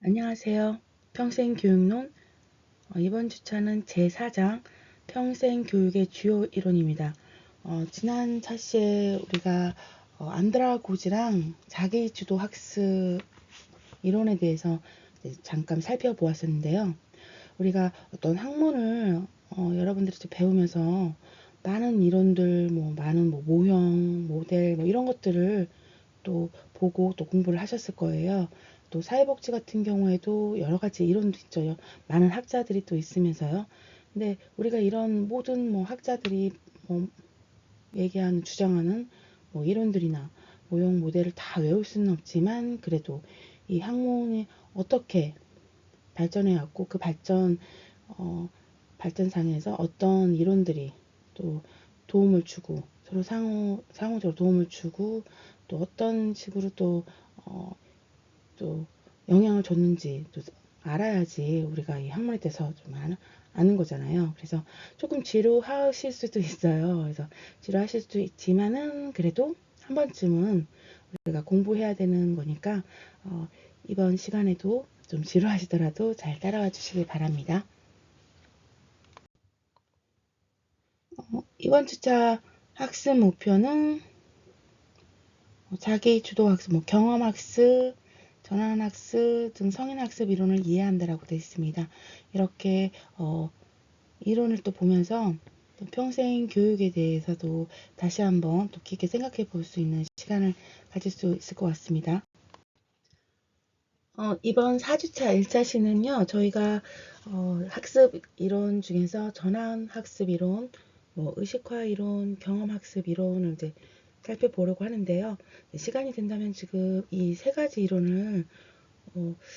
안녕하세요. 평생교육론 이번 주차는 제4장 평생교육의 주요 이론입니다. 지난 차시에 우리가 안드라고지랑 자기주도 학습 이론에 대해서 잠깐 살펴보았었는데요. 우리가 어떤 학문을 여러분들이 배우면서 많은 이론들, 많은 모형, 모델 이런 것들을 또 보고 또 공부를 하셨을 거예요. 또 사회복지 같은 경우에도 여러 가지 이론도 있죠. 많은 학자들이 또 있으면서요. 근데 우리가 이런 모든 학자들이 뭐 얘기하는 주장하는 이론들이나 모형 모델을 다 외울 수는 없지만 그래도 이 학문이 어떻게 발전해 왔고 그 발전상에서 어떤 이론들이 또 도움을 주고 서로 상호적으로 도움을 주고 또 어떤 식으로 또 영향을 줬는지 또 알아야지 우리가 이 학문에 대해서 좀 아는 거잖아요. 그래서 조금 지루하실 수도 있어요. 그래서 지루하실 수도 있지만은 그래도 한 번쯤은 우리가 공부해야 되는 거니까 이번 시간에도 좀 지루하시더라도 잘 따라와 주시길 바랍니다. 이번 주차 학습 목표는 자기 주도 학습, 경험 학습, 전환 학습 등 성인 학습 이론을 이해한다라고 되어 있습니다. 이렇게 이론을 또 보면서 또 평생 교육에 대해서도 다시 한번 또 깊게 생각해 볼 수 있는 시간을 가질 수 있을 것 같습니다. 이번 4주차 1차 시는요, 저희가 학습 이론 중에서 전환 학습 이론, 의식화 이론, 경험 학습 이론을 이제 살펴보려고 하는데요. 시간이 된다면 지금 이 세 가지 이론을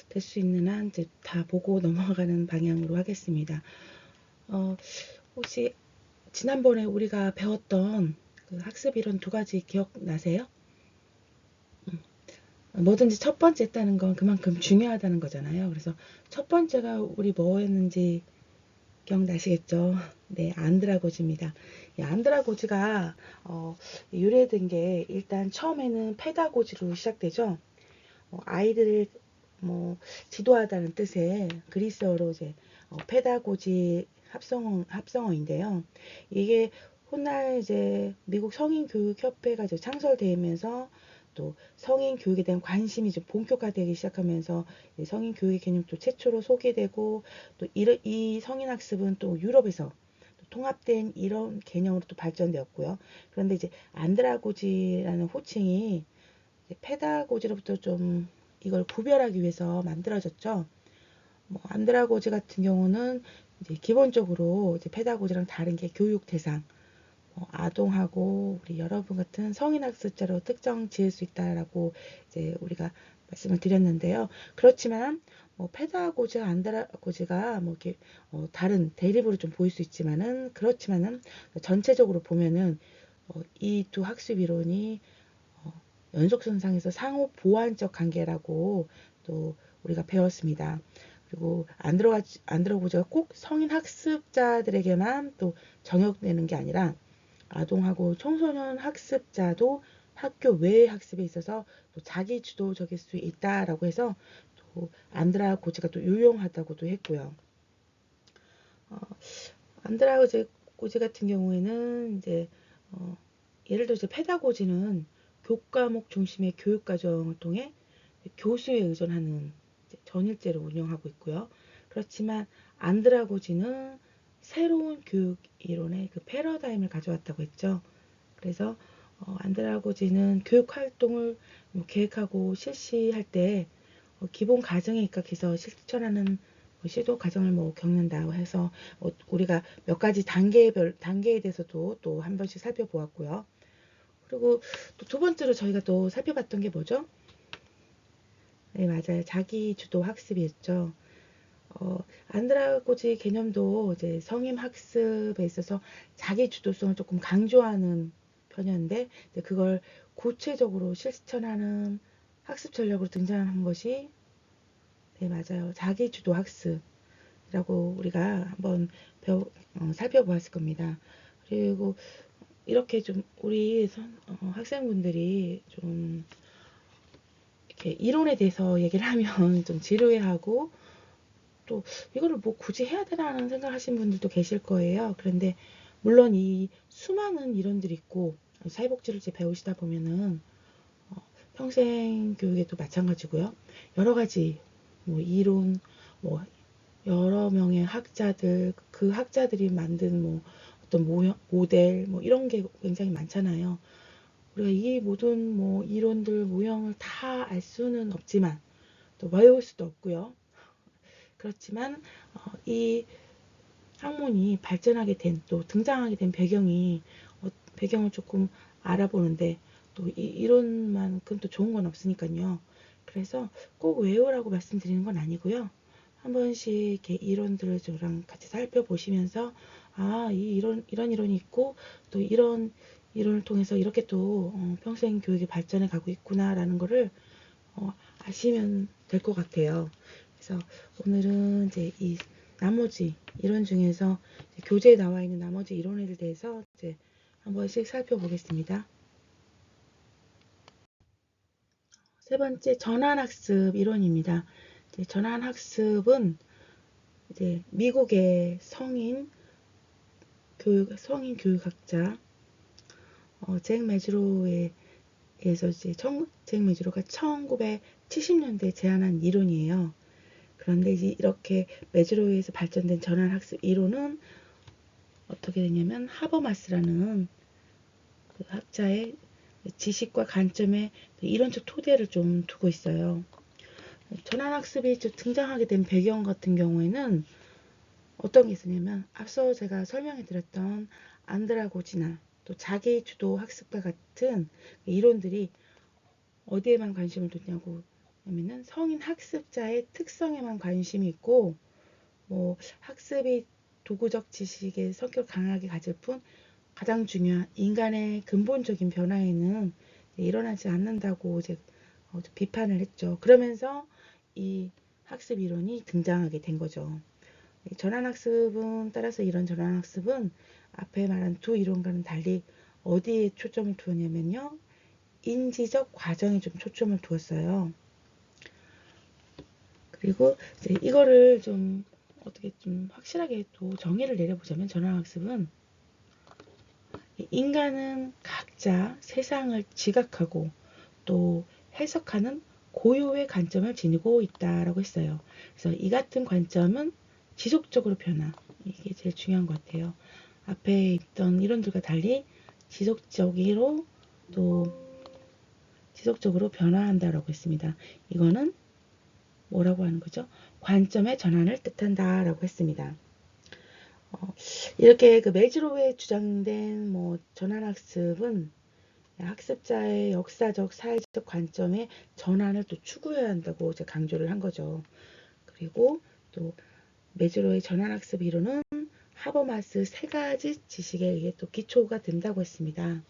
될 수 있는 한 이제 다 보고 넘어가는 방향으로 하겠습니다. 혹시 지난번에 우리가 배웠던 그 학습 이론 두 가지 기억나세요? 뭐든지 첫 번째 했다는 건 그만큼 중요하다는 거잖아요. 그래서 첫 번째가 우리 뭐였는지 기억나시겠죠? 네, 안드라고지입니다. 이 안드라고지가 유래된 게 일단 처음에는 페다고지로 시작되죠. 아이들을 지도하다는 뜻의 그리스어로 이제 페다고지 합성어인데요. 이게 훗날 이제 미국 성인교육협회가 이제 창설되면서 또 성인 교육에 대한 관심이 좀 본격화되기 시작하면서 성인 교육의 개념도 최초로 소개되고 또 이 성인 학습은 또 유럽에서 통합된 이런 개념으로 또 발전되었고요. 그런데 이제 안드라고지라는 호칭이 페다고지로부터 좀 이걸 구별하기 위해서 만들어졌죠. 안드라고지 같은 경우는 이제 기본적으로 이제 페다고지랑 다른 게 교육 대상, 아동하고 우리 여러분 같은 성인 학습자로 특정 지을 수 있다라고 이제 우리가 말씀을 드렸는데요. 그렇지만 페다고지와 안드라고지가 이렇게 다른 대립으로 좀 보일 수 있지만은 그렇지만은 전체적으로 보면은 이 두 학습 이론이 연속선상에서 상호 보완적 관계라고 또 우리가 배웠습니다. 그리고 안드로고지가 꼭 성인 학습자들에게만 또 정역되는 게 아니라 아동하고 청소년 학습자도 학교 외의 학습에 있어서 또 자기 주도적일 수 있다라고 해서 또 안드라고지가 또 유용하다고도 했고요. 안드라고지 같은 경우에는 이제 예를 들어 페다고지는 교과목 중심의 교육 과정을 통해 교수에 의존하는 전일제를 운영하고 있고요. 그렇지만 안드라고지는 새로운 교육 이론의 그 패러다임을 가져왔다고 했죠. 그래서 안드라고지는 교육 활동을 계획하고 실시할 때 기본 가정에 입각해서 실천하는 시도 과정을 겪는다고 해서 우리가 몇 가지 단계에 대해서도 또 한 번씩 살펴보았고요. 그리고 또 두 번째로 저희가 또 살펴봤던 게 뭐죠? 네, 맞아요. 자기 주도 학습이었죠. 안드라고지 개념도 이제 성인 학습에 있어서 자기 주도성을 조금 강조하는 편이었는데 그걸 구체적으로 실천하는 학습 전략으로 등장한 것이 네, 맞아요. 자기 주도 학습이라고 우리가 한번 살펴보았을 겁니다. 그리고 이렇게 좀 우리 학생분들이 좀 이렇게 이론에 대해서 얘기를 하면 좀 지루해하고 또 이거를 뭐 굳이 해야 되나라는 생각하시는 분들도 계실 거예요. 그런데 물론 이 수많은 이론들이 있고 사회복지를 이제 배우시다 보면은 평생 교육에도 마찬가지고요. 여러 가지 뭐 이론, 뭐 여러 명의 학자들, 그 학자들이 만든 뭐 어떤 모델 뭐 이런 게 굉장히 많잖아요. 우리가 이 모든 뭐 이론들 모형을 다 알 수는 없지만 또 외울 수도 없고요. 그렇지만 이 학문이 발전하게 된 또 등장하게 된 배경을 조금 알아보는데 또 이론만큼 또 좋은 건 없으니까요. 그래서 꼭 외우라고 말씀드리는 건 아니고요. 한 번씩 이렇게 이론들을 저랑 같이 살펴보시면서 이 이런 이론이 있고 또 이런 이론을 통해서 이렇게 또 평생 교육이 발전해 가고 있구나라는 거를 아시면 될 것 같아요. 그래서 오늘은 이제 이 나머지 이론 중에서 교재에 나와 있는 나머지 이론에 대해서 이제 한 번씩 살펴보겠습니다. 세 번째, 전환학습 이론입니다. 전환학습은 이제 미국의 성인 교육학자 잭 매즈로우에 의해서 잭 매즈로우가 1970년대에 제안한 이론이에요. 그런데 이제 이렇게 매즈로우에서 발전된 전환학습 이론은 어떻게 되냐면 하버마스라는 그 학자의 지식과 관점에 이론적 토대를 좀 두고 있어요. 전환학습이 등장하게 된 배경 같은 경우에는 어떤 게 있었냐면 앞서 제가 설명해 드렸던 안드라고지나 또 자기주도 학습과 같은 이론들이 어디에만 관심을 뒀냐고 하면은 성인 학습자의 특성에만 관심이 있고 뭐 학습이 도구적 지식의 성격을 강하게 가질 뿐 가장 중요한 인간의 근본적인 변화에는 일어나지 않는다고 이제 비판을 했죠. 그러면서 이 학습 이론이 등장하게 된 거죠. 전환학습은 따라서 이런 전환학습은 앞에 말한 두 이론과는 달리 어디에 초점을 두었냐면요. 인지적 과정에 좀 초점을 두었어요. 그리고 이제 이거를 좀 어떻게 좀 확실하게 또 정의를 내려보자면 전환학습은 인간은 각자 세상을 지각하고 또 해석하는 고유의 관점을 지니고 있다라고 했어요. 그래서 이 같은 관점은 지속적으로 변화. 이게 제일 중요한 것 같아요. 앞에 있던 이론들과 달리 지속적으로 변화한다라고 했습니다. 이거는 뭐라고 하는 거죠? 관점의 전환을 뜻한다라고 했습니다. 이렇게 그 매즈로우에 주장된 뭐 전환학습은 학습자의 역사적, 사회적 관점의 전환을 또 추구해야 한다고 이제 강조를 한 거죠. 그리고 또 매즈로우의 전환학습 이론은 하버마스 세 가지 지식에 의해 또 기초가 된다고 했습니다.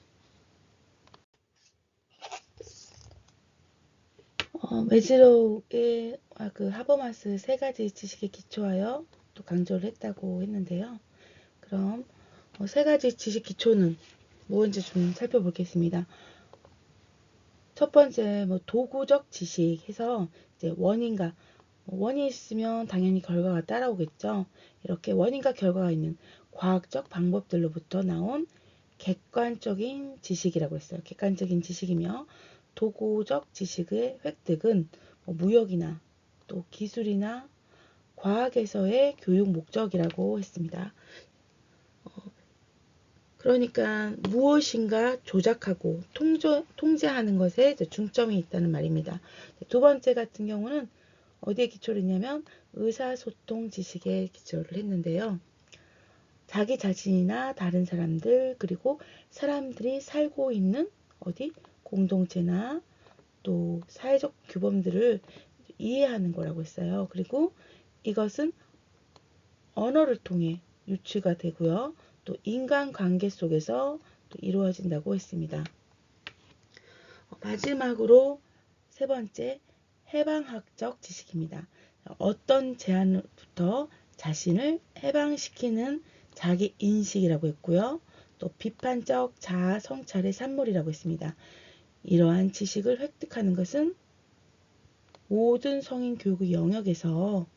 매즈로우의 그 하버마스 세 가지 지식에 기초하여 또 강조를 했다고 했는데요. 그럼 세 가지 지식 기초는 뭔지 좀 살펴보겠습니다. 첫 번째 뭐 도구적 지식 해서 이제 원인이 있으면 당연히 결과가 따라오겠죠. 이렇게 원인과 결과가 있는 과학적 방법들로부터 나온 객관적인 지식이라고 했어요. 객관적인 지식이며 도구적 지식의 획득은 뭐 무역이나 또 기술이나 과학에서의 교육 목적이라고 했습니다. 그러니까 무엇인가 조작하고 통제하는 것에 중점이 있다는 말입니다. 두 번째 같은 경우는 어디에 기초를 했냐면 의사소통 지식에 기초를 했는데요. 자기 자신이나 다른 사람들 그리고 사람들이 살고 있는 공동체나 또 사회적 규범들을 이해하는 거라고 했어요. 그리고 이것은 언어를 통해 유추가 되고요. 또 인간관계 속에서 또 이루어진다고 했습니다. 마지막으로 세 번째, 해방학적 지식입니다. 어떤 제한부터 자신을 해방시키는 자기 인식이라고 했고요. 또 비판적 자아 성찰의 산물이라고 했습니다. 이러한 지식을 획득하는 것은 모든 성인 교육의 영역에서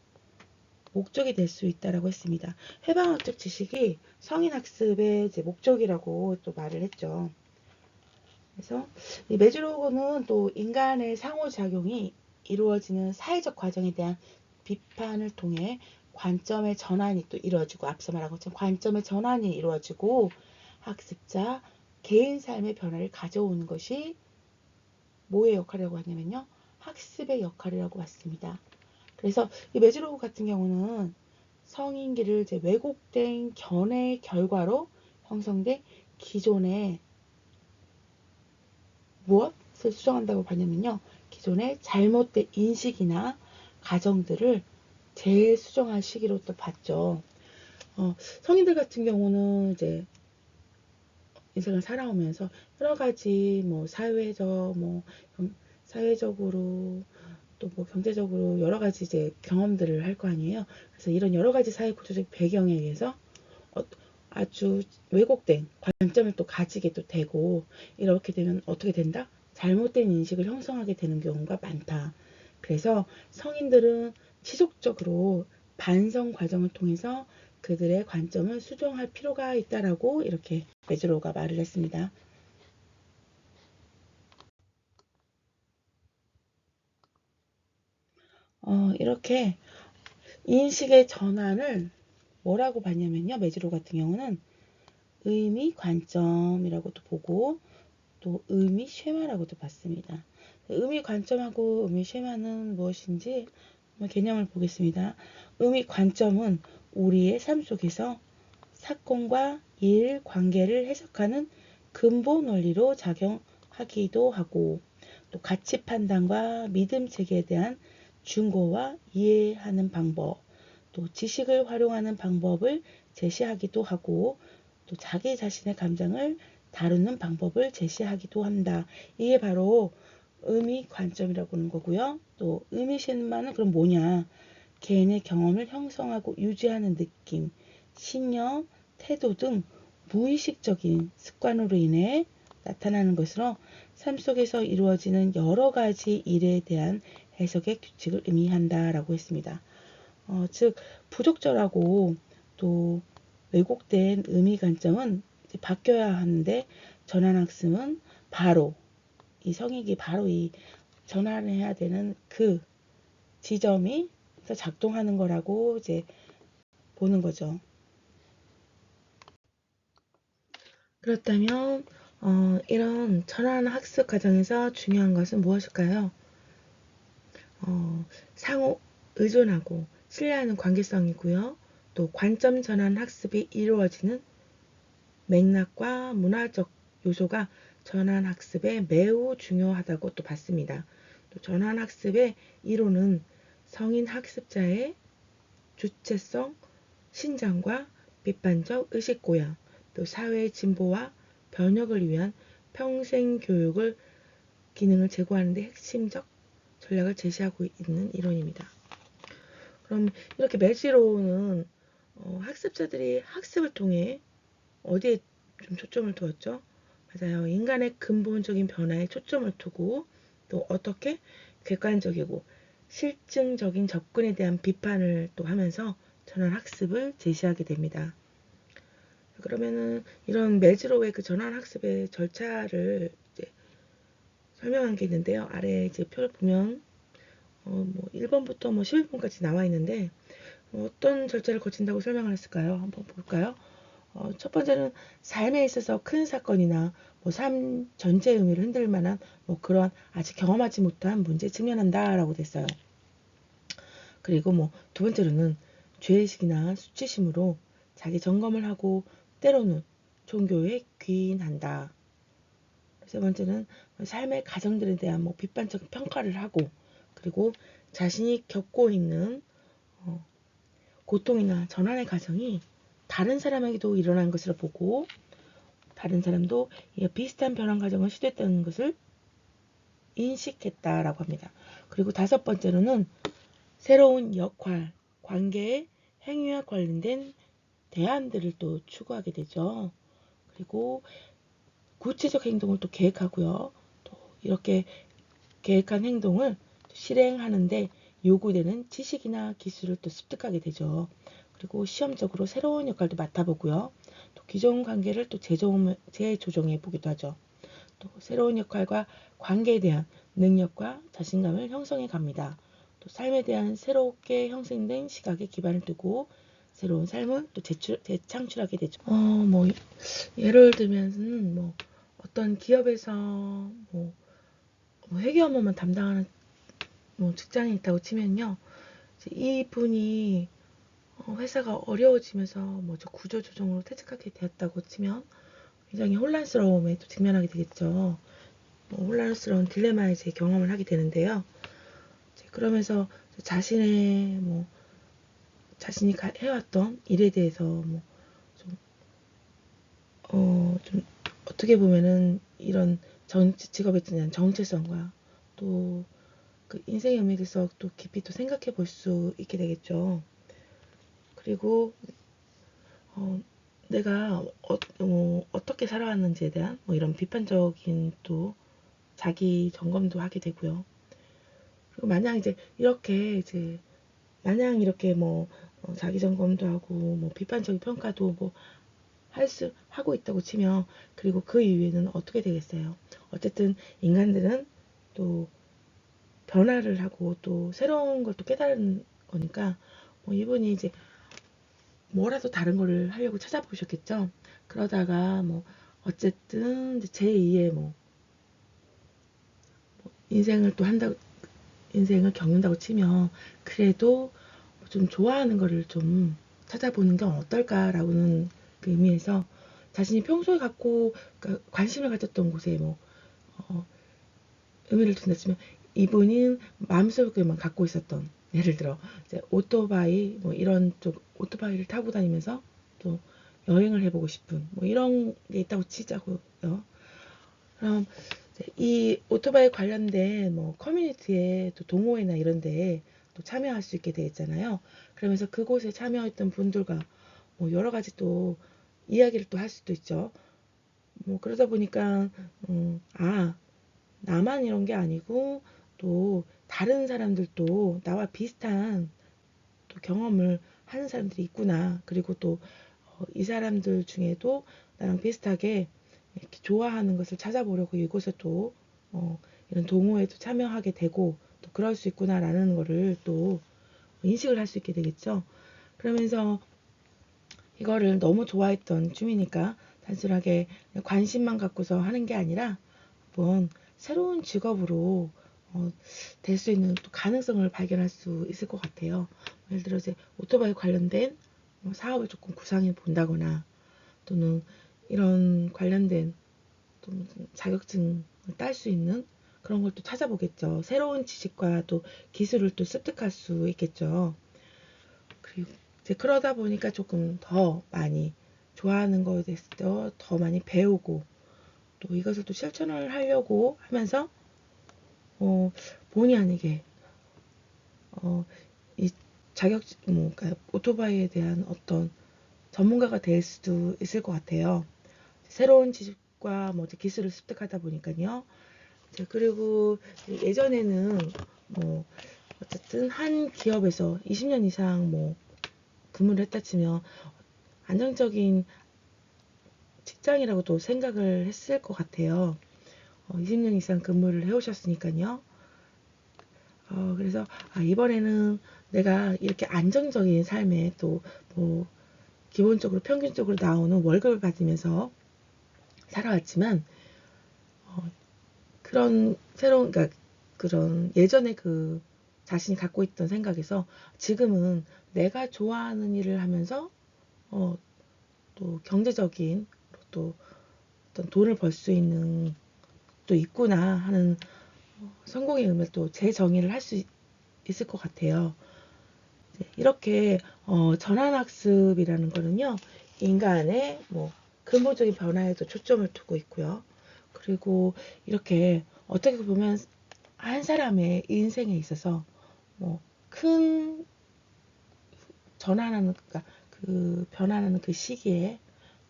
목적이 될 수 있다라고 했습니다. 해방학적 지식이 성인 학습의 이제 목적이라고 또 말을 했죠. 그래서 이 메즈로우는 또 인간의 상호작용이 이루어지는 사회적 과정에 대한 비판을 통해 관점의 전환이 또 이루어지고, 앞서 말한 것처럼 관점의 전환이 이루어지고 학습자 개인 삶의 변화를 가져오는 것이 뭐의 역할이라고 하냐면요, 학습의 역할이라고 봤습니다. 그래서 이 메즈로우 같은 경우는 성인기를 이제 왜곡된 견해의 결과로 형성된 기존의 무엇을 수정한다고 봤냐면요, 기존의 잘못된 인식이나 가정들을 재수정할 시기로 또 봤죠. 성인들 같은 경우는 이제 인생을 살아오면서 여러 가지 뭐 사회적으로 또 뭐 경제적으로 여러 가지 이제 경험들을 할 거 아니에요. 그래서 이런 여러 가지 사회 구조적 배경에 의해서 아주 왜곡된 관점을 또 가지게 또 되고, 이렇게 되면 어떻게 된다? 잘못된 인식을 형성하게 되는 경우가 많다. 그래서 성인들은 지속적으로 반성 과정을 통해서 그들의 관점을 수정할 필요가 있다라고 이렇게 메즈로우가 말을 했습니다. 이렇게 인식의 전환을 뭐라고 봤냐면요, 메즈로우 같은 경우는 의미 관점이라고도 보고 또 의미 쉐마라고도 봤습니다. 의미 관점하고 의미 쉐마는 무엇인지 개념을 보겠습니다. 의미 관점은 우리의 삶 속에서 사건과 일, 관계를 해석하는 근본 원리로 작용하기도 하고, 또 가치 판단과 믿음 체계에 대한 준거와 이해하는 방법, 또 지식을 활용하는 방법을 제시하기도 하고, 또 자기 자신의 감정을 다루는 방법을 제시하기도 한다. 이게 바로 의미 관점이라고 하는 거고요. 또 의미 신만은 그럼 뭐냐? 개인의 경험을 형성하고 유지하는 느낌, 신념, 태도 등 무의식적인 습관으로 인해 나타나는 것으로 삶 속에서 이루어지는 여러 가지 일에 대한 해석의 규칙을 의미한다라고 했습니다. 즉 부적절하고 또 왜곡된 의미 관점은 바뀌어야 하는데, 전환학습은 바로 이 성익이 바로 이 전환해야 되는 그 지점이 작동하는 거라고 이제 보는 거죠. 그렇다면 이런 전환학습 과정에서 중요한 것은 무엇일까요? 상호 의존하고 신뢰하는 관계성이고요. 또 관점 전환 학습이 이루어지는 맥락과 문화적 요소가 전환 학습에 매우 중요하다고 또 봤습니다. 또 전환 학습의 이론은 성인 학습자의 주체성, 신장과 비판적 의식고양, 또 사회 진보와 변혁을 위한 평생 교육을 기능을 제고하는 데 핵심적 전략을 제시하고 있는 이론입니다. 그럼 이렇게 메지로우는 학습자들이 학습을 통해 어디에 좀 초점을 두었죠? 맞아요. 인간의 근본적인 변화에 초점을 두고, 또 어떻게 객관적이고 실증적인 접근에 대한 비판을 또 하면서 전환 학습을 제시하게 됩니다. 그러면은 이런 메즈로우의 그 전환 학습의 절차를 이제 설명한 게 있는데요. 아래 이제 표를 보면 뭐 1번부터 뭐 11번까지 나와 있는데, 어떤 절차를 거친다고 설명을 했을까요? 한번 볼까요? 첫 번째는 삶에 있어서 큰 사건이나 뭐 삶 전체의 의미를 흔들 만한 뭐 그런 아직 경험하지 못한 문제에 직면한다라고 됐어요. 그리고 뭐 두 번째로는 죄의식이나 수치심으로 자기 점검을 하고 때로는 종교에 귀인한다. 세 번째는 삶의 가정들에 대한 뭐 비판적 평가를 하고, 그리고 자신이 겪고 있는 고통이나 전환의 과정이 다른 사람에게도 일어난 것으로 보고, 다른 사람도 비슷한 변환 과정을 시도했다는 것을 인식했다라고 합니다. 그리고 다섯 번째로는 새로운 역할, 관계의 행위와 관련된 대안들을 또 추구하게 되죠. 그리고 구체적 행동을 또 계획하고요. 또 이렇게 계획한 행동을 실행하는데 요구되는 지식이나 기술을 또 습득하게 되죠. 그리고 시험적으로 새로운 역할도 맡아보고요. 또 기존 관계를 또 재조정해 보기도 하죠. 또 새로운 역할과 관계에 대한 능력과 자신감을 형성해 갑니다. 또 삶에 대한 새롭게 형성된 시각에 기반을 두고 새로운 삶을 또 재창출하게 되죠. 뭐 예를 들면 뭐 어떤 기업에서 뭐 회계 업무만 담당하는 뭐 직장이 있다고 치면요. 이 분이 회사가 어려워지면서 뭐저 구조조정으로 퇴직하게 되었다고 치면 굉장히 혼란스러움에 또 직면하게 되겠죠. 혼란스러운 딜레마에 제 경험을 하게 되는데요. 그러면서 자신의 자신이 해왔던 일에 대해서 좀 어떻게 보면은 이런 직업에 대한 정체성과 또 그 인생의 의미에 대해서 또 깊이 또 생각해 볼 수 있게 되겠죠. 그리고 내가 어떻게 살아왔는지에 대한 이런 비판적인 또 자기 점검도 하게 되고요. 그리고 마냥 이제 마냥 이렇게 자기 점검도 하고 비판적인 평가도 하고 있다고 치면 그리고 그 이후에는 어떻게 되겠어요? 어쨌든 인간들은 또 변화를 하고 또 새로운 걸 또 깨달은 거니까 이분이 이제 뭐라도 다른 거를 하려고 찾아보셨겠죠. 그러다가 어쨌든 제2의 인생을 또 한다고 인생을 겪는다고 치면 그래도 좀 좋아하는 거를 좀 찾아보는 게 어떨까라고는 그 의미에서 자신이 평소에 그러니까 관심을 가졌던 곳에 의미를 둔다 치면 이분은 마음속에만 갖고 있었던 예를 들어 이제 오토바이 이런 쪽 오토바이를 타고 다니면서 또 여행을 해보고 싶은 이런 게 있다고 치자고요. 그럼 이 오토바이 관련된 커뮤니티에 또 동호회나 이런 데에 또 참여할 수 있게 되었잖아요. 그러면서 그곳에 참여했던 분들과 여러 가지 또 이야기를 또 할 수도 있죠. 그러다 보니까 나만 이런 게 아니고 또 다른 사람들도 나와 비슷한 또 경험을 하는 사람들이 있구나. 그리고 또 이 사람들 중에도 나랑 비슷하게 이렇게 좋아하는 것을 찾아보려고 이곳에 또 이런 동호회도 참여하게 되고 또 그럴 수 있구나라는 거를 또 인식을 할 수 있게 되겠죠. 그러면서 이거를 너무 좋아했던 춤이니까 단순하게 관심만 갖고서 하는 게 아니라 한번 새로운 직업으로 될 수 있는 또 가능성을 발견할 수 있을 것 같아요. 예를 들어 이제 오토바이 관련된 사업을 조금 구상해 본다거나 또는 이런 관련된 또 무슨 자격증을 딸 수 있는 그런 걸 또 찾아보겠죠. 새로운 지식과 또 기술을 또 습득할 수 있겠죠. 그리고 이제 그러다 보니까 조금 더 많이 좋아하는 거에 대해서 더 많이 배우고 또 이것을 또 실천을 하려고 하면서 본의 아니게 이 그러니까 오토바이에 대한 어떤 전문가가 될 수도 있을 것 같아요. 새로운 지식과 기술을 습득하다 보니까요. 그리고 예전에는 어쨌든 한 기업에서 20년 이상 근무를 했다 치면 안정적인 직장이라고도 생각을 했을 것 같아요. 20년 이상 근무를 해오셨으니까요. 그래서 이번에는 내가 이렇게 안정적인 삶에 또 기본적으로 평균적으로 나오는 월급을 받으면서 살아왔지만 그런 그러니까 그런 예전에 그 자신이 갖고 있던 생각에서 지금은 내가 좋아하는 일을 하면서 또 경제적인 또 어떤 돈을 벌 수 있는 또 있구나 하는 성공의 의미를 또 재정의를 할 수 있을 것 같아요. 이렇게 전환학습이라는 거는요 인간의 근본적인 변화에도 초점을 두고 있고요. 그리고 이렇게 어떻게 보면 한 사람의 인생에 있어서 큰 전환하는 그러니까 그 변화하는 그 시기에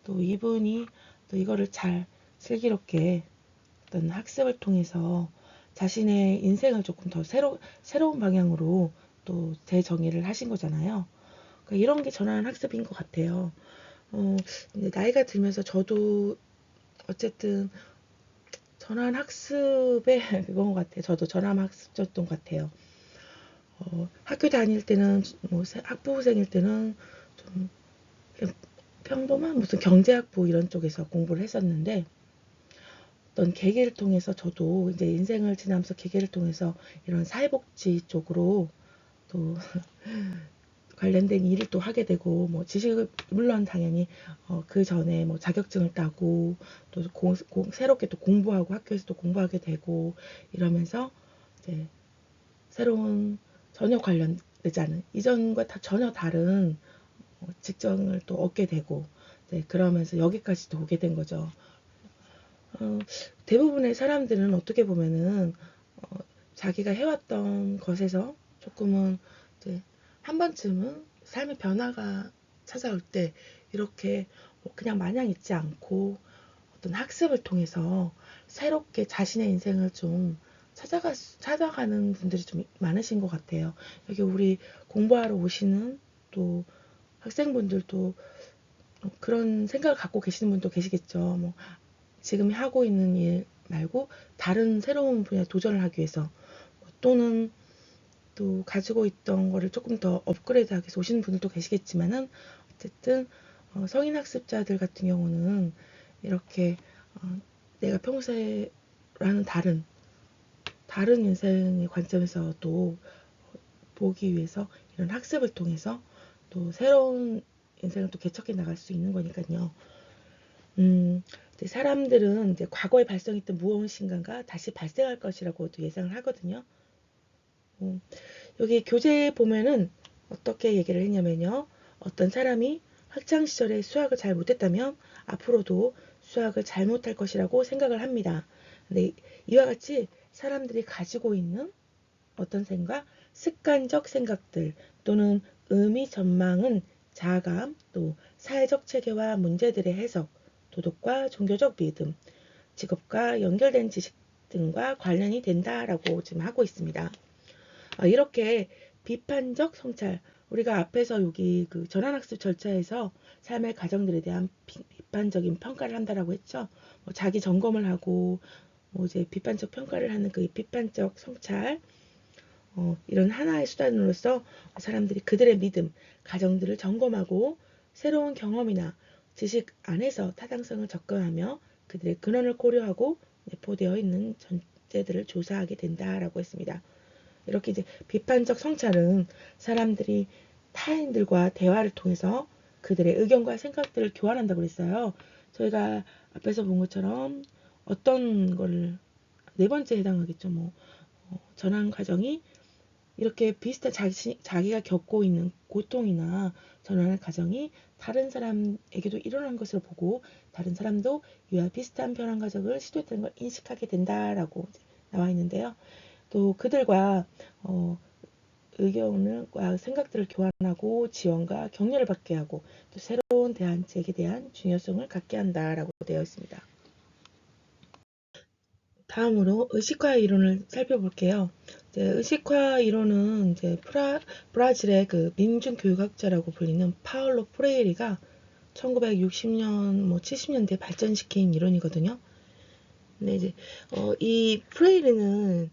또 이분이 또 이거를 잘 슬기롭게 어떤 학습을 통해서 자신의 인생을 조금 더 새로운 방향으로 또 재정의를 하신 거잖아요. 그러니까 이런 게 전환 학습인 것 같아요. 이제 나이가 들면서 저도 어쨌든 전환 학습에 그건 것 같아요. 저도 전환 학습이었던 것 같아요. 학교 다닐 때는 뭐 학부생일 때는 좀 평범한 무슨 경제학부 이런 쪽에서 공부를 했었는데 어떤 계기를 통해서 저도 이제 인생을 지나면서 계기를 통해서 이런 사회복지 쪽으로 또 관련된 일을 또 하게 되고 뭐 지식을 물론 당연히 그 전에 뭐 자격증을 따고 또 새롭게 또 공부하고 학교에서 또 공부하게 되고 이러면서 이제 새로운 전혀 관련되지 않은 이전과 전혀 다른 직장을 또 얻게 되고 네, 그러면서 여기까지 또 오게 된 거죠. 대부분의 사람들은 어떻게 보면은 자기가 해왔던 것에서 조금은 이제 한 번쯤은 삶의 변화가 찾아올 때 이렇게 뭐 그냥 마냥 있지 않고 어떤 학습을 통해서 새롭게 자신의 인생을 좀 찾아가는 분들이 좀 많으신 것 같아요. 여기 우리 공부하러 오시는 또 학생분들도 그런 생각을 갖고 계시는 분도 계시겠죠. 뭐 지금 하고 있는 일 말고 다른 새로운 분야에 도전을 하기 위해서 또는 또 가지고 있던 거를 조금 더 업그레이드하기 위해서 오시는 분들도 계시겠지만은 어쨌든 성인 학습자들 같은 경우는 이렇게 내가 평소에라는 다른 인생의 관점에서 또 보기 위해서 이런 학습을 통해서 또 새로운 인생을 또 개척해 나갈 수 있는 거니까요. 이제 사람들은 이제 과거에 발생했던 무엇인가가 다시 발생할 것이라고도 예상을 하거든요. 여기 교재에 보면은 어떻게 얘기를 했냐면요. 어떤 사람이 학창 시절에 수학을 잘 못했다면 앞으로도 수학을 잘 못할 것이라고 생각을 합니다. 근데 이와 같이 사람들이 가지고 있는 어떤 생각, 습관적 생각들 또는 의미 전망은 자아감, 또 사회적 체계와 문제들의 해석, 도덕과 종교적 믿음, 직업과 연결된 지식 등과 관련이 된다라고 지금 하고 있습니다. 이렇게 비판적 성찰, 우리가 앞에서 여기 그 전환학습 절차에서 삶의 가정들에 대한 비판적인 평가를 한다라고 했죠. 뭐 자기 점검을 하고 뭐 이제 비판적 평가를 하는 그 비판적 성찰, 이런 하나의 수단으로서 사람들이 그들의 믿음, 가정들을 점검하고 새로운 경험이나 지식 안에서 타당성을 접근하며 그들의 근원을 고려하고 내포되어 있는 전제들을 조사하게 된다라고 했습니다. 이렇게 이제 비판적 성찰은 사람들이 타인들과 대화를 통해서 그들의 의견과 생각들을 교환한다고 그랬어요. 저희가 앞에서 본 것처럼 어떤 거를 네 번째에 해당하겠죠. 뭐 전환 과정이 이렇게 비슷한 자기가 겪고 있는 고통이나 전환의 과정이 다른 사람에게도 일어난 것을 보고 다른 사람도 이와 비슷한 변환 과정을 시도했다는 걸 인식하게 된다라고 나와 있는데요. 또 그들과 의견과 생각들을 교환하고 지원과 격려를 받게 하고 또 새로운 대안책에 대한 중요성을 갖게 한다라고 되어 있습니다. 다음으로 의식화 이론을 살펴볼게요. 의식화 이론은 이제 브라질의 그 민중교육학자라고 불리는 파울로 프레이리가 1960년, 뭐 70년대 발전시킨 이론이거든요. 근데 이제 이 프레이리는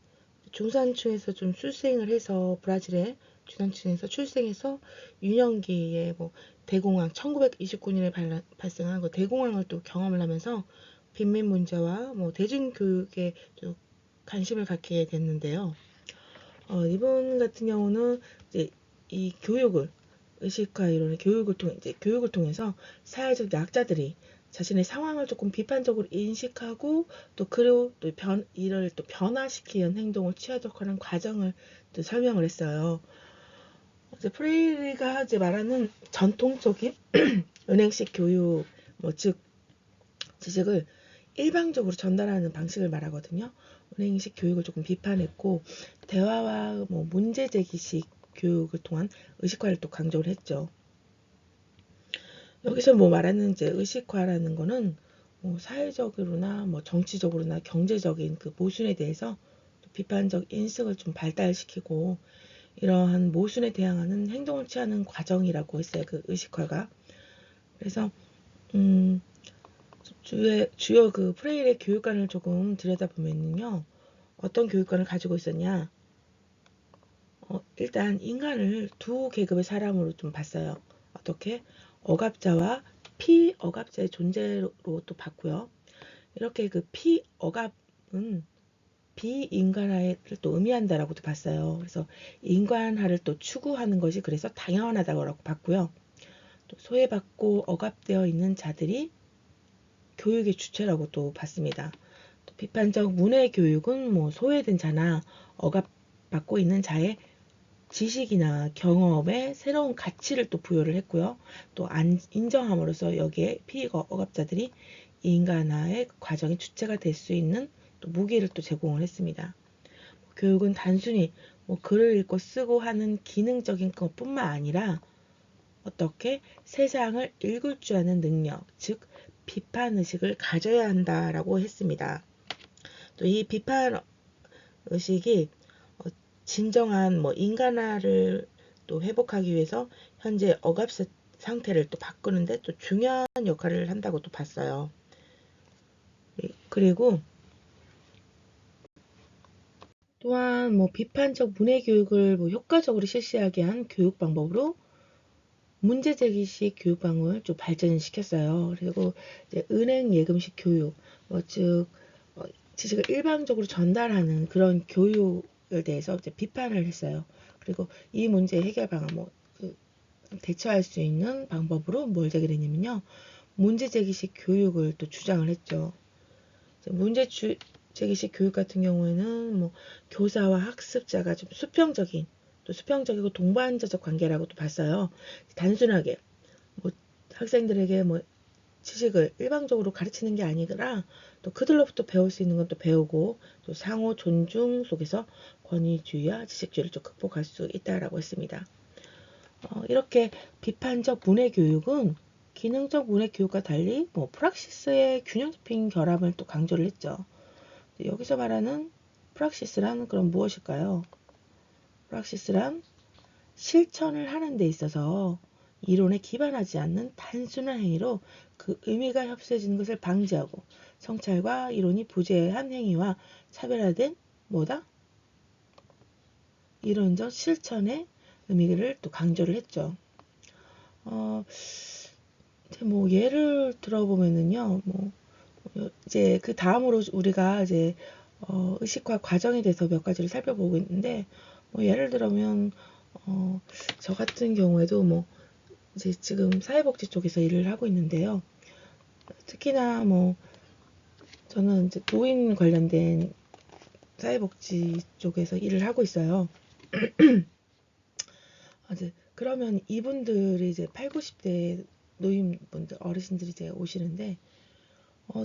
중산층에서 좀 출생을 해서 브라질의 중산층에서 출생해서 유년기에 뭐 대공황 1929년에 발생한 그 대공황을 또 경험을 하면서 빈민 문제와 뭐 대중교육에 좀 관심을 갖게 됐는데요. 이분 같은 경우는 이제 이 의식화 이론의 교육을 통해서 사회적 약자들이 자신의 상황을 조금 비판적으로 인식하고 또 그리고 또 이를 또 변화시키는 행동을 취하도록 하는 과정을 또 설명을 했어요. 이제 프레이리가 이제 말하는 전통적인 은행식 교육, 즉 지식을 일방적으로 전달하는 방식을 말하거든요. 은행식 교육을 조금 비판했고 대화와 뭐 문제제기식 교육을 통한 의식화를 또 강조를 했죠. 여기서 뭐 말하는 이제 의식화라는 거는 뭐 사회적으로나 뭐 정치적으로나 경제적인 그 모순에 대해서 비판적 인식을 좀 발달시키고 이러한 모순에 대항하는 행동을 취하는 과정이라고 했어요. 그 의식화가. 그래서 주요 그 프레일의 교육관을 조금 들여다보면요. 어떤 교육관을 가지고 있었냐. 일단 인간을 두 계급의 사람으로 좀 봤어요. 어떻게? 억압자와 피억압자의 존재로 또 봤고요. 이렇게 그 피억압은 비인간화를 또 의미한다라고도 봤어요. 그래서 인간화를 또 추구하는 것이 그래서 당연하다고 봤고요. 또 소외받고 억압되어 있는 자들이 교육의 주체라고 또 봤습니다. 또 비판적 문해 교육은 뭐 소외된 자나 억압받고 있는 자의 지식이나 경험에 새로운 가치를 또 부여를 했고요. 또 인정함으로써 여기에 피억압자들이 인간화의 과정의 주체가 될 수 있는 또 무기를 또 제공을 했습니다. 교육은 단순히 뭐 글을 읽고 쓰고 하는 기능적인 것뿐만 아니라 어떻게 세상을 읽을 줄 아는 능력, 즉 비판 의식을 가져야 한다라고 했습니다. 또 이 비판 의식이 진정한 뭐 인간화를 또 회복하기 위해서 현재 억압 상태를 또 바꾸는데 또 중요한 역할을 한다고 또 봤어요. 그리고 또한 뭐 비판적 문해 교육을 뭐 효과적으로 실시하게 한 교육 방법으로 문제제기식 교육 방법을 좀 발전시켰어요. 그리고 이제 은행 예금식 교육, 즉 지식을 일방적으로 전달하는 그런 교육에 대해서 이제 비판을 했어요. 그리고 이 문제 해결 방안, 대처할 수 있는 방법으로 뭘 제기를 했냐면요. 문제제기식 교육을 또 주장을 했죠. 문제제기식 교육 같은 경우에는 뭐 교사와 학습자가 좀 수평적이고 동반자적 관계라고도 봤어요. 단순하게 뭐 학생들에게 뭐 지식을 일방적으로 가르치는 게 아니라 또 그들로부터 배울 수 있는 건 또 배우고 또 상호 존중 속에서 권위주의와 지식주의를 좀 극복할 수 있다라고 했습니다. 이렇게 비판적 문해 교육은 기능적 문해 교육과 달리 뭐 프락시스의 균형 잡힌 결합을 또 강조를 했죠. 여기서 말하는 프락시스란 그럼 무엇일까요? 프락시스란 실천을 하는 데 있어서 이론에 기반하지 않는 단순한 행위로 그 의미가 협소해지는 것을 방지하고 성찰과 이론이 부재한 행위와 차별화된 뭐다? 이론적 실천의 의미를 또 강조를 했죠. 뭐 예를 들어보면은요, 뭐 이제 그 다음으로 우리가 이제 의식화 과정에 대해서 몇 가지를 살펴보고 있는데, 뭐 예를 들면 저 같은 경우에도 뭐 이제 지금 사회복지 쪽에서 일을 하고 있는데요. 특히나 뭐 저는 이제 노인 관련된 사회복지 쪽에서 일을 하고 있어요. 이제 그러면 이분들이 이제 8, 90대 노인분들, 어르신들이 이제 오시는데,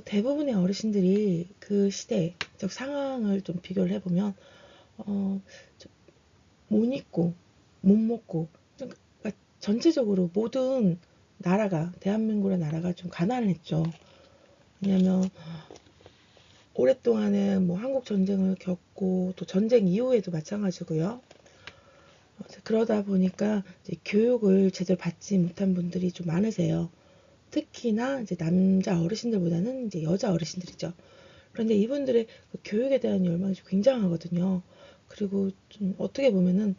대부분의 어르신들이 그 시대적 상황을 좀 비교를 해보면, 못 입고, 못 먹고, 그러니까 전체적으로 모든 나라가, 대한민국의 나라가 좀 가난했죠. 왜냐면, 오랫동안에 뭐 한국 전쟁을 겪고, 또 전쟁 이후에도 마찬가지고요. 그러다 보니까 이제 교육을 제대로 받지 못한 분들이 좀 많으세요. 특히나 이제 남자 어르신들보다는 이제 여자 어르신들이죠. 그런데 이분들의 그 교육에 대한 열망이 좀 굉장하거든요. 그리고 좀 어떻게 보면은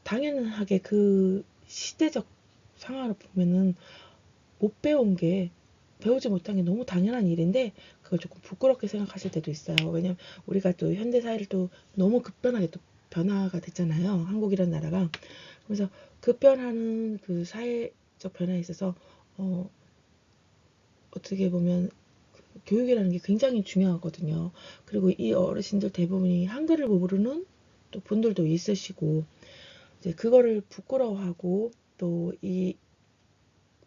당연하게 그 시대적 상황을 보면은 못 배운 게 배우지 못한 게 너무 당연한 일인데 그걸 조금 부끄럽게 생각하실 때도 있어요. 왜냐면 우리가 또 현대 사회를 또 너무 급변하게 또 변화가 됐잖아요. 한국이라는 나라가. 그래서 급변하는 그 사회적 변화에 있어서 어떻게 보면 교육이라는 게 굉장히 중요하거든요. 그리고 이 어르신들 대부분이 한글을 모르는 또 분들도 있으시고 이제 그거를 부끄러워하고 또 이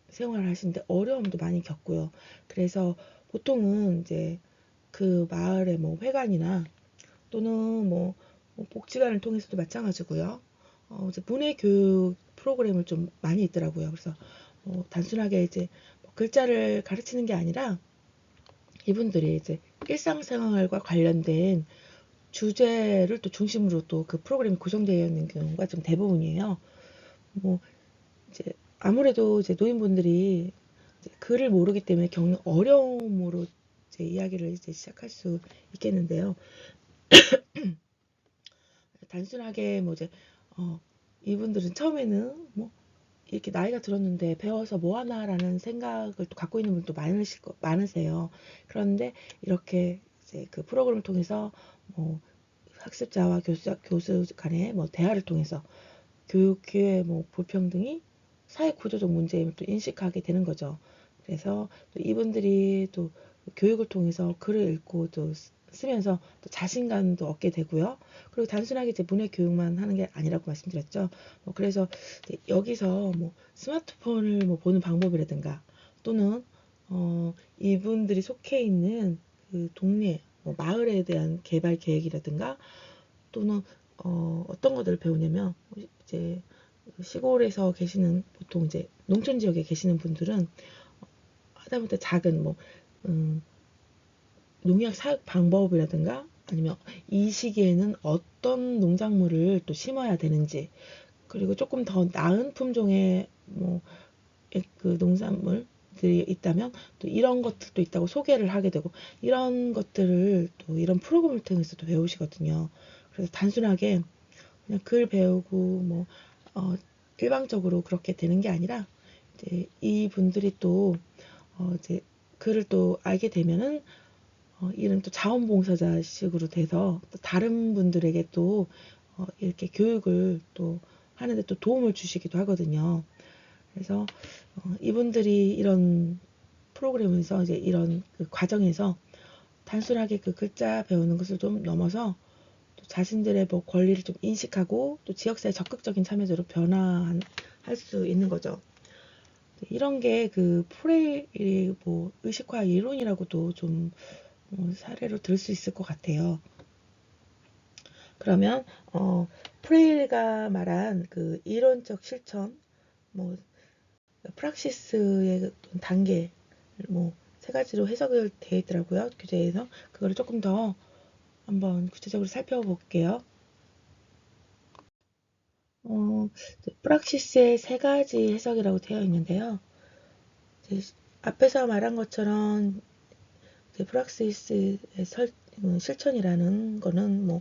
생활을 하시는데 어려움도 많이 겪고요. 그래서 보통은 이제 그 마을의 뭐 회관이나 또는 뭐 복지관을 통해서도 마찬가지고요. 이제 문해 교육 프로그램을 좀 많이 있더라고요. 그래서 단순하게 이제 뭐 글자를 가르치는 게 아니라 이분들이 이제 일상생활과 관련된 주제를 또 중심으로 또 그 프로그램이 구성되어 있는 경우가 좀 대부분이에요. 뭐 이제 아무래도 이제 노인분들이 이제 글을 모르기 때문에 겪는 어려움으로 이제 이야기를 이제 시작할 수 있겠는데요. 단순하게 뭐 이제 이분들은 처음에는 뭐 이렇게 나이가 들었는데 배워서 뭐 하나라는 생각을 또 갖고 있는 분도 많으세요. 그런데 이렇게 이제 그 프로그램을 통해서 뭐 학습자와 교수 간의 뭐 대화를 통해서 교육 기회 뭐 불평등이 사회 구조적 문제임을 또 인식하게 되는 거죠. 그래서 또 이분들이 또 교육을 통해서 글을 읽고 또 쓰면서 또 자신감도 얻게 되고요. 그리고 단순하게 이제 문해 교육만 하는 게 아니라고 말씀드렸죠. 그래서 여기서 뭐 스마트폰을 뭐 보는 방법이라든가 또는 이분들이 속해 있는 그 동네 뭐 마을에 대한 개발 계획이라든가 또는 어떤 것들을 배우냐면 이제 시골에서 계시는 보통 이제 농촌 지역에 계시는 분들은 하다못해 작은 뭐 농약 사육 방법이라든가 아니면 이 시기에는 어떤 농작물을 또 심어야 되는지 그리고 조금 더 나은 품종의 뭐 그 농산물들이 있다면 또 이런 것들도 있다고 소개를 하게 되고 이런 것들을 또 이런 프로그램을 통해서도 배우시거든요. 그래서 단순하게 그냥 글 배우고 뭐 일방적으로 그렇게 되는 게 아니라 이제 이분들이 또 이제 글을 또 알게 되면은 이런 또 자원봉사자식으로 돼서 또 다른 분들에게 또 이렇게 교육을 또 하는데 또 도움을 주시기도 하거든요. 그래서 이분들이 이런 프로그램에서 이제 이런 그 과정에서 단순하게 그 글자 배우는 것을 좀 넘어서 또 자신들의 뭐 권리를 좀 인식하고 또 지역사회 적극적인 참여자로 변화할 수 있는 거죠. 이런 게 그 프레일이 뭐 의식화 이론이라고도 좀 사례로 들 수 있을 것 같아요. 그러면 프레일가 말한 그 이론적 실천, 뭐 프락시스의 단계, 뭐 세 가지로 해석이 되어 있더라고요. 교재에서 그거를 조금 더 한번 구체적으로 살펴볼게요. 프락시스의 세 가지 해석이라고 되어 있는데요. 앞에서 말한 것처럼 프락시스의 실천이라는 거는 뭐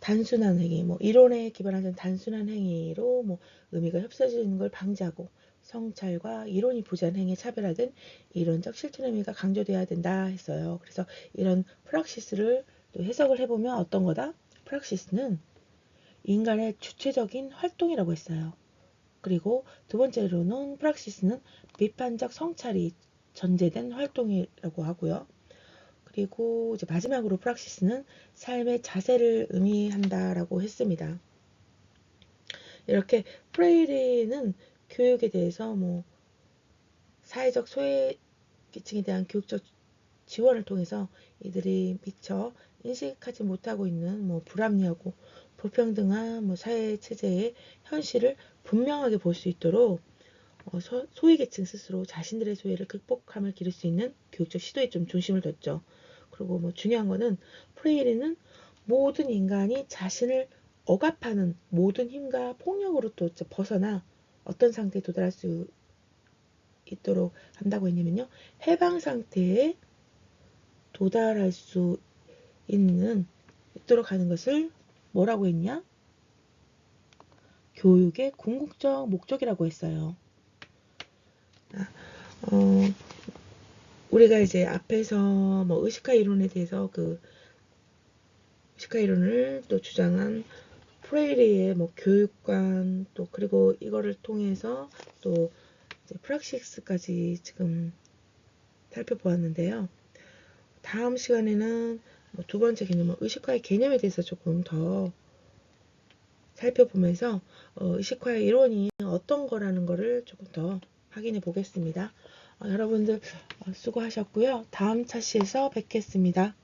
단순한 행위, 뭐 이론에 기반한 단순한 행위로 뭐 의미가 협소해지는 걸 방지하고 성찰과 이론이 부재한 행위에 차별화된 이론적 실천 의미가 강조돼야 된다 했어요. 그래서 이런 프락시스를 또 해석을 해보면 어떤 거다? 프락시스는 인간의 주체적인 활동이라고 했어요. 그리고 두 번째로는 프락시스는 비판적 성찰이 전제된 활동이라고 하고요. 그리고 이제 마지막으로 프락시스는 삶의 자세를 의미한다라고 했습니다. 이렇게 프레이리는 교육에 대해서 뭐 사회적 소외계층에 대한 교육적 지원을 통해서 이들이 미처 인식하지 못하고 있는 뭐 불합리하고 불평등한 뭐 사회 체제의 현실을 분명하게 볼 수 있도록 소외계층 스스로 자신들의 소외를 극복함을 기를 수 있는 교육적 시도에 좀 중심을 뒀죠. 그리고 뭐 중요한 거는 프레이리는 모든 인간이 자신을 억압하는 모든 힘과 폭력으로 또 벗어나 어떤 상태에 도달할 수 있도록 한다고 했냐면요. 해방 상태에 도달할 수 있도록 하는 것을 뭐라고 했냐? 교육의 궁극적 목적이라고 했어요. 우리가 이제 앞에서 뭐 의식화 이론에 대해서 그 의식화 이론을 또 주장한 프레이리의 뭐 교육관 또 그리고 이거를 통해서 또 이제 프락시스까지 지금 살펴보았는데요. 다음 시간에는 뭐두 번째 개념은 의식화의 개념에 대해서 조금 더 살펴보면서 의식화의 이론이 어떤 거라는 거를 조금 더 확인해 보겠습니다. 여러분들 수고하셨고요. 다음 차시에서 뵙겠습니다.